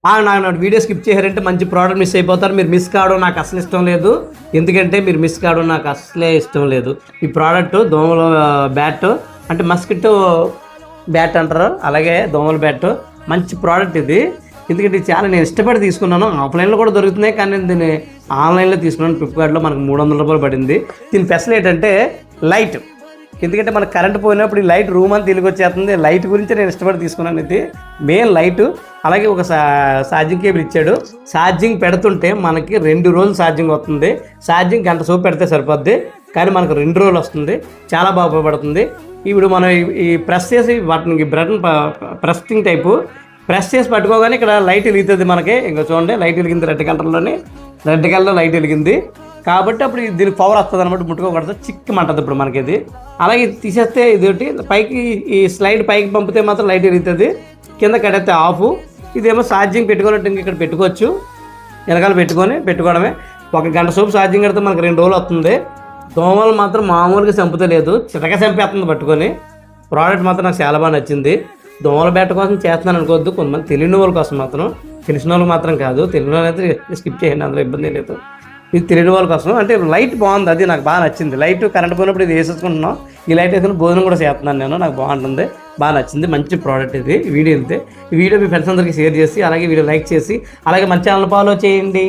నాకు video skip చేశారంటే మంచి ప్రోడక్ట్ మిస్ అయిపోతారు. మీరు మిస్ కావడం నాకు అసలు ఇష్టం లేదు. ఎందుకంటే మీరు మిస్ కావడం నాకు అసలే ఇష్టం లేదు. ఈ ప్రోడక్ట్ దోమల బ్యాట్ అంటే మస్కిటో బ్యాట్ అంటారు, అలాగే దోమల బ్యాట్ మంచి ప్రోడక్ట్ ఇది. ఎందుకంటే ఇది చాలా నేను ఇష్టపడి తీసుకున్నాను. ఆఫ్లైన్లో కూడా దొరుకుతున్నాయి, కానీ నేను దీన్ని ఆన్లైన్లో తీసుకున్నాను. ఫ్లిప్కార్ట్లో మనకు 300 రూపాయలు పడింది. దీని స్పెషల్ ఏంటంటే లైట్. ఎందుకంటే మనకు కరెంట్ పోయినప్పుడు ఈ లైట్ రూమ్ అంతా తిరిగి వచ్చేస్తుంది. లైట్ గురించి నేను ఇష్టపడి తీసుకున్నాను. ఇది మెయిన్ లైట్. అలాగే ఒక ఛార్జింగ్ కేబుల్ ఇచ్చాడు. ఛార్జింగ్ పెడుతుంటే మనకి 2 రోజులు ఛార్జింగ్ వస్తుంది. ఛార్జింగ్ గంట సేపు పెడితే సరిపోద్ది, కానీ మనకు 2 రోజులు వస్తుంది. చాలా బాగా ఉపయోగపడుతుంది. ఇప్పుడు మనం ఈ ప్రెస్ చేసి వాటిని బటన్ ప్రెస్టింగ్ టైపు ప్రెస్ చేసి పట్టుకోగానే ఇక్కడ లైట్ వెలుగుతుంది మనకి. ఇంకా చూడండి, లైట్ వెలిగింది. రెడ్ కలర్లో లైట్ వెలిగింది కాబట్టి అప్పుడు దీనికి పవర్ వస్తుంది అనమాట. ముట్టుకోకూడదు, చిక్కమంటుంది ఇప్పుడు మనకి ఇది. అలాగే తీసేస్తే ఇది పైకి ఈ స్లైడ్ పైకి పంపితే మాత్రం లైట్ వెలుగుతుంది, కింద కడితే ఆఫ్. ఇదేమో ఛార్జింగ్ పెట్టుకున్నట్టు ఇంక ఇక్కడ పెట్టుకోవచ్చు. వెనకాల పెట్టుకోవడమే. 1 గంట సేపు ఛార్జింగ్ కడితే మనకు 2 రోజులు వస్తుంది. దోమలు మాత్రం మామూలుగా చంపుతలేదు, చిటక చంపేస్తుంది పట్టుకొని. ప్రోడక్ట్ మాత్రం నాకు చాలా బాగా నచ్చింది. దోమల బ్యాట్ కోసం చేస్తున్నాను అనుకోవద్దు, కొంతమంది తెలియని వాళ్ళ కోసం మాత్రం. తెలిసిన వాళ్ళకి మాత్రం కాదు, తెలియని వాళ్ళు అయితే స్కిప్ చేయండి, అందులో ఇబ్బంది లేదు. ఇది తెలియని వాళ్ళ కోసం. అంటే లైట్ బాగుంది, అది నాకు బాగా నచ్చింది. లైట్ కరెంట్ పోయినప్పుడు ఇది వేసేసుకుంటున్నాం. ఈ లైట్ వేసుకుని భోజనం కూడా చేస్తున్నాను నేను, నాకు బాగుంటుంది, బాగా నచ్చింది. మంచి ప్రోడక్ట్ ఇది. ఈ వీడియో మీ ఫ్రెండ్స్ అందరికీ షేర్ చేసి, అలాగే వీడియో లైక్ చేసి, అలాగే మన ఛానల్ ఫాలో చేయండి.